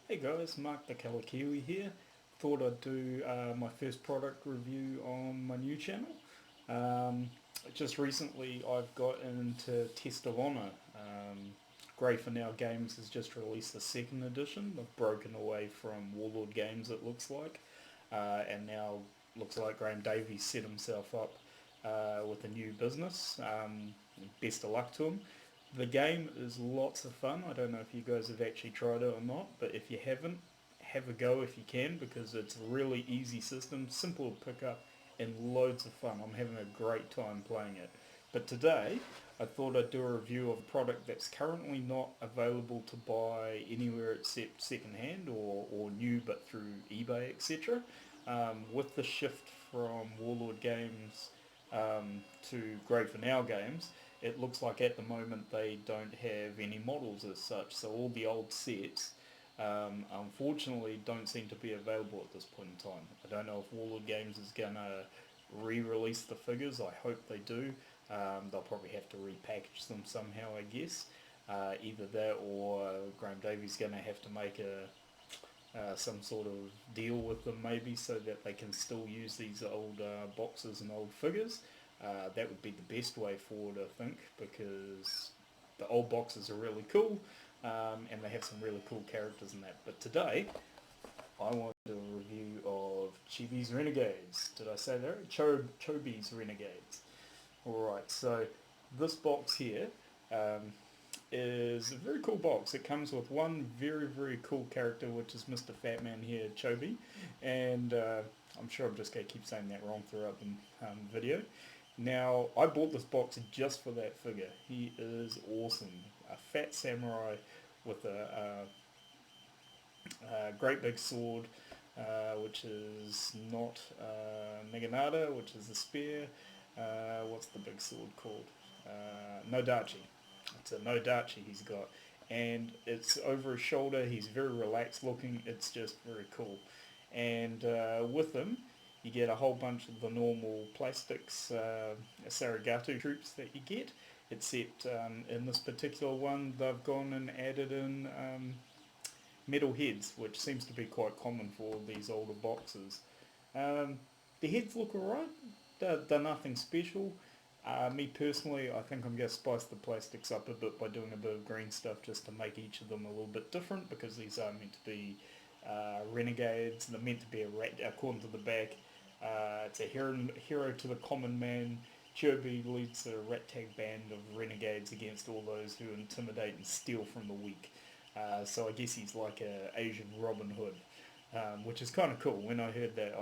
Hey guys, Mark the Kalakiwi here. Thought I'd do my first product review on my new channel. Um, just recently I've got into Test of Honor. Grey for Now Games has just released the second edition. They've broken away from Warlord Games, it looks like. And now looks like Graham Davies set himself up with a new business. Best of luck to him. The game is lots of fun. I don't know if you guys have actually tried it or not, but if you haven't, have a go if you can, because it's a really easy system, simple to pick up, and loads of fun. I'm having a great time playing it. But today, I thought I'd do a review of a product that's currently not available to buy anywhere except secondhand or new but through eBay, etc. With the shift from Warlord Games to Grey for Now Games, it looks like at the moment they don't have any models as such, so all the old sets unfortunately don't seem to be available at this point in time. I don't know if Warlord Games is going to re-release the figures. I hope they do. They'll probably have to repackage them somehow, I guess. Either that or Graham Davies going to have to make some sort of deal with them maybe, so that they can still use these old boxes and old figures. That would be the best way forward, I think, because the old boxes are really cool, and they have some really cool characters in that. But today, I want to do a review of Chobei's Renegades. Did I say that right? Chobei's Renegades. Alright, so this box here is a very cool box. It comes with one very cool character, which is Mr. Fatman here, Chobei, and I'm sure I'm just going to keep saying that wrong throughout the video. Now, I bought this box just for that figure. He is awesome. A fat samurai with a great big sword, which is not Naginata, which is the spear. What's the big sword called? Nodachi. It's a Nodachi he's got. And it's over his shoulder. He's very relaxed looking. It's just very cool. And with him, you get a whole bunch of the normal plastics Sarigatu troops that you get, except in this particular one they've gone and added in metal heads, which seems to be quite common for these older boxes. The heads look alright, they're nothing special. Me personally, I think I'm going to spice the plastics up a bit by doing a bit of green stuff just to make each of them a little bit different, because these are meant to be renegades. They're meant to be a rat, according to the back. It's a hero to the common man. Chobei leads a rat-tag band of renegades against all those who intimidate and steal from the weak. So I guess he's like a Asian Robin Hood, which is kind of cool. When I heard that,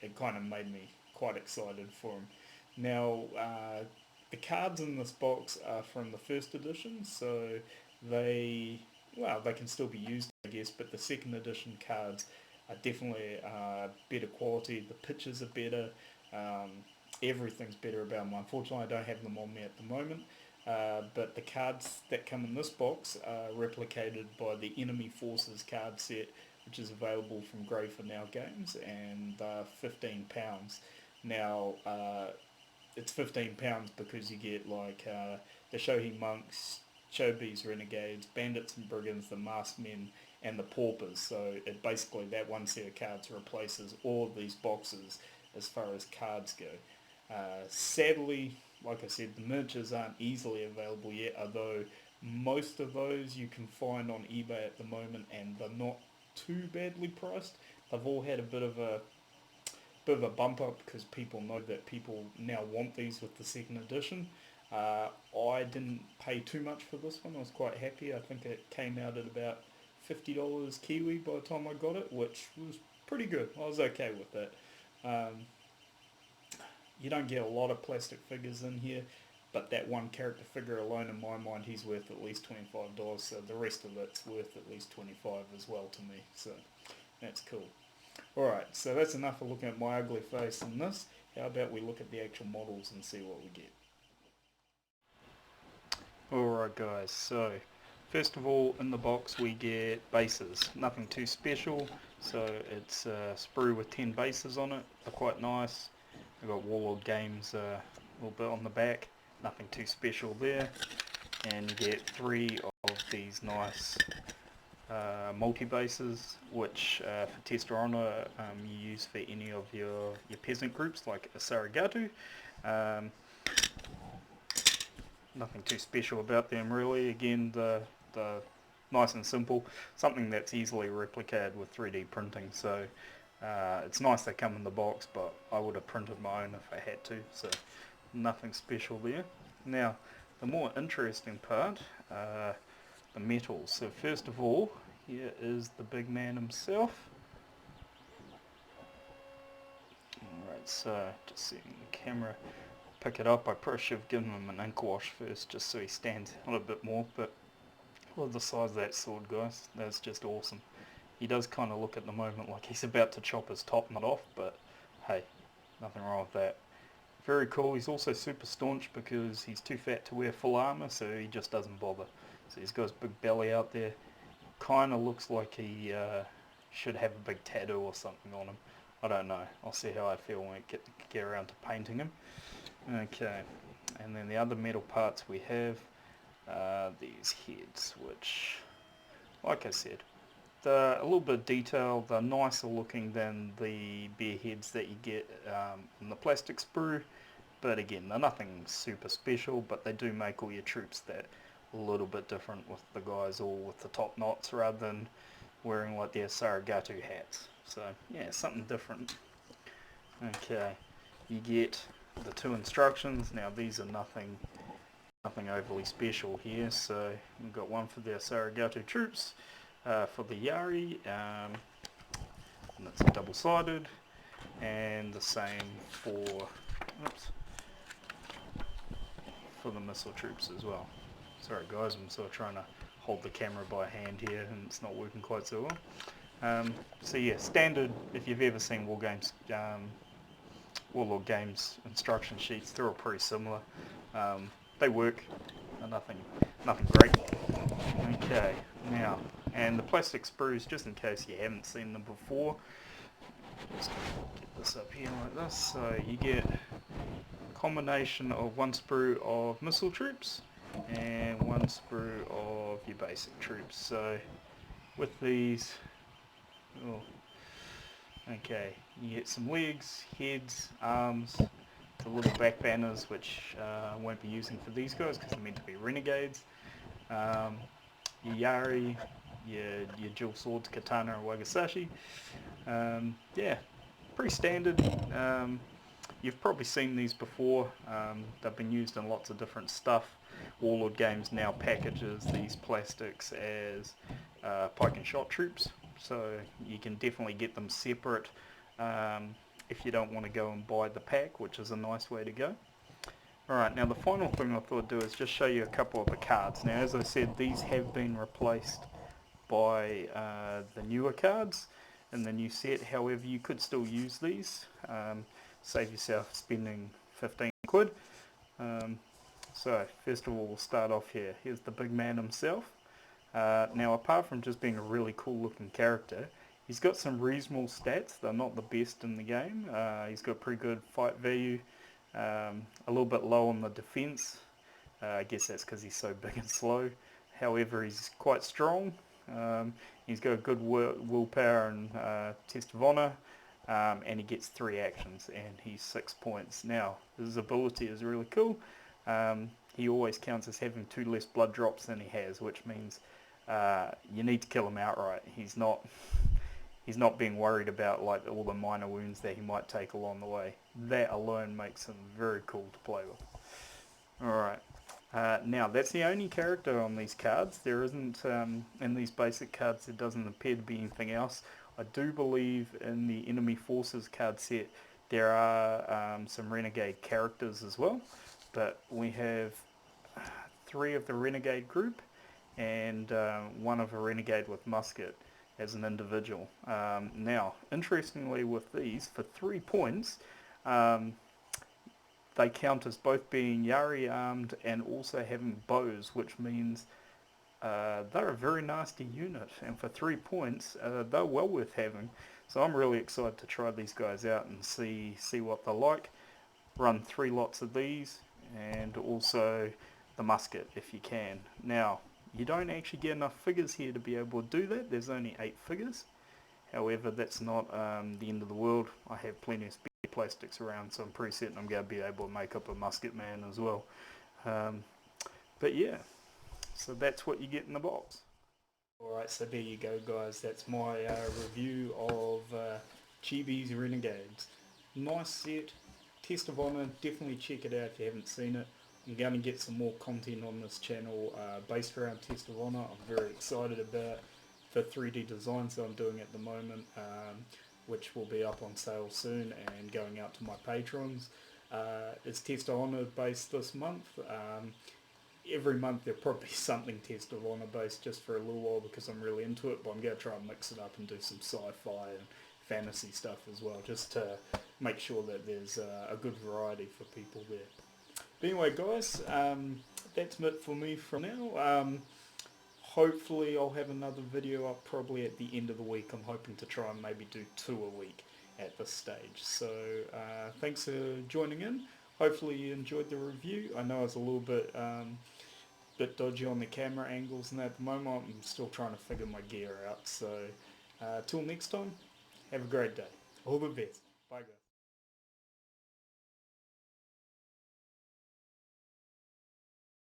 it kind of made me quite excited for him. Now, the cards in this box are from the first edition, so they can still be used, I guess, but the second edition cards are definitely better quality. The pictures are better. Everything's better about them. Unfortunately, I don't have them on me at the moment, but the cards that come in this box are replicated by the Enemy Forces card set, which is available from Grey for Now Games, and £15. Now, it's £15 because you get like the Shohi Monks, Chobei's Renegades, Bandits and Brigands, the Masked Men, and the Paupers. So it basically, that one set of cards replaces all of these boxes as far as cards go. Sadly, like I said, the miniatures aren't easily available yet, although most of those you can find on eBay at the moment, and they're not too badly priced. They've all had a bit of a bump up because people know that people now want these with the second edition. I didn't pay too much for this one. I was quite happy. I think it came out at about $50 Kiwi by the time I got it, which was pretty good. I was okay with that. You don't get a lot of plastic figures in here, but that one character figure alone, in my mind, he's worth at least $25, so the rest of it's worth at least $25 as well to me, so that's cool. Alright, so that's enough of looking at my ugly face in this. How about we look at the actual models and see what we get. Alright guys, so first of all, in the box we get bases. Nothing too special, so it's a sprue with 10 bases on it. They're quite nice. We've got Warlord Games a little bit on the back. Nothing too special there. And you get 3 of these nice multi-bases, which for Testosterone you use for any of your peasant groups like Sarigatu. Um, Nothing too special about them really. Again, the nice and simple, something that's easily replicated with 3D printing. So it's nice they come in the box, but I would have printed my own if I had to. So nothing special there. Now, the more interesting part, the metals. So first of all, here is the big man himself. Alright, so just setting the camera, pick it up. I probably should have given him an ink wash first just so he stands out a bit more, but look at the size of that sword, guys. That's just awesome. He does kind of look at the moment like he's about to chop his top knot off, but hey, nothing wrong with that. Very cool. He's also super staunch because he's too fat to wear full armor, so he just doesn't bother. So he's got his big belly out there. Kind of looks like he should have a big tattoo or something on him. I don't know. I'll see how I feel when I get around to painting him. Okay, and then the other metal parts we have these heads, which, like I said, they're a little bit detailed. They're nicer looking than the bear heads that you get in the plastic sprue, but again, they're nothing super special, but they do make all your troops that a little bit different with the guys all with the top knots rather than wearing like their Sarigatu hats. So yeah, something different. Okay, you get the two instructions. Now these are nothing overly special here. So we've got one for the Sarigatu troops, for the Yari, and that's double-sided, and the same for the missile troops as well. Sorry guys, I'm sort of trying to hold the camera by hand here and it's not working quite so well. So yeah, standard, if you've ever seen Warlord Games instruction sheets, they're all pretty similar. They work, nothing great. Okay, now, and the plastic sprues, just in case you haven't seen them before, just get this up here like this. So you get a combination of one sprue of missile troops and one sprue of your basic troops. So with these, okay, you get some legs, heads, arms, the little back banners, which I won't be using for these guys because they're meant to be Renegades. Your Yari, your dual swords, Katana and Wagasashi. Yeah, pretty standard. You've probably seen these before. They've been used in lots of different stuff. Warlord Games now packages these plastics as pike and shot troops, so you can definitely get them separate if you don't want to go and buy the pack, which is a nice way to go. Alright, now the final thing I thought I'd do is just show you a couple of the cards. Now as I said, these have been replaced by the newer cards in the new set. However, you could still use these. Save yourself spending 15 quid. So first of all, we'll start off here. Here's the big man himself. Now apart from just being a really cool looking character, he's got some reasonable stats. They're not the best in the game. He's got pretty good fight value, a little bit low on the defense. I guess that's because he's so big and slow. However, he's quite strong. He's got a good willpower and test of honor, and he gets 3 actions and he's 6 points. Now his ability is really cool. He always counts as having 2 less blood drops than he has, which means you need to kill him outright. He's not being worried about like all the minor wounds that he might take along the way. That alone makes him very cool to play with. Alright, now that's the only character on these cards. There isn't, in these basic cards, there doesn't appear to be anything else. I do believe in the enemy forces card set there are some renegade characters as well, but we have 3 of the renegade group and 1 of a renegade with musket as an individual. Now, interestingly with these, for 3 points, they count as both being Yari armed and also having bows, which means they're a very nasty unit, and for 3 points, they're well worth having. So I'm really excited to try these guys out and see what they're like. Run 3 lots of these, and also the musket if you can. Now, You don't actually get enough figures here to be able to do that. There's only 8 figures. However, that's not the end of the world. I have plenty of spare plastics around, so I'm pretty certain I'm going to be able to make up a musket man as well. But yeah, so that's what you get in the box. Alright, so there you go guys, that's my review of Chobei's Renegades. Nice set, Test of Honor, definitely check it out if you haven't seen it. I'm going to get some more content on this channel based around Test of Honor. I'm very excited about the 3D designs that I'm doing at the moment, which will be up on sale soon and going out to my patrons. It's Test of Honor based this month. Every month there'll probably be something Test of Honor based just for a little while because I'm really into it, but I'm going to try and mix it up and do some sci-fi and fantasy stuff as well, just to make sure that there's a good variety for people there. But anyway guys, that's it for me for now. Hopefully I'll have another video up probably at the end of the week. I'm hoping to try and maybe do 2 a week at this stage. So thanks for joining in. Hopefully you enjoyed the review. I know I was a little bit dodgy on the camera angles and that at the moment. I'm still trying to figure my gear out. So till next time, have a great day. All the best. Bye guys.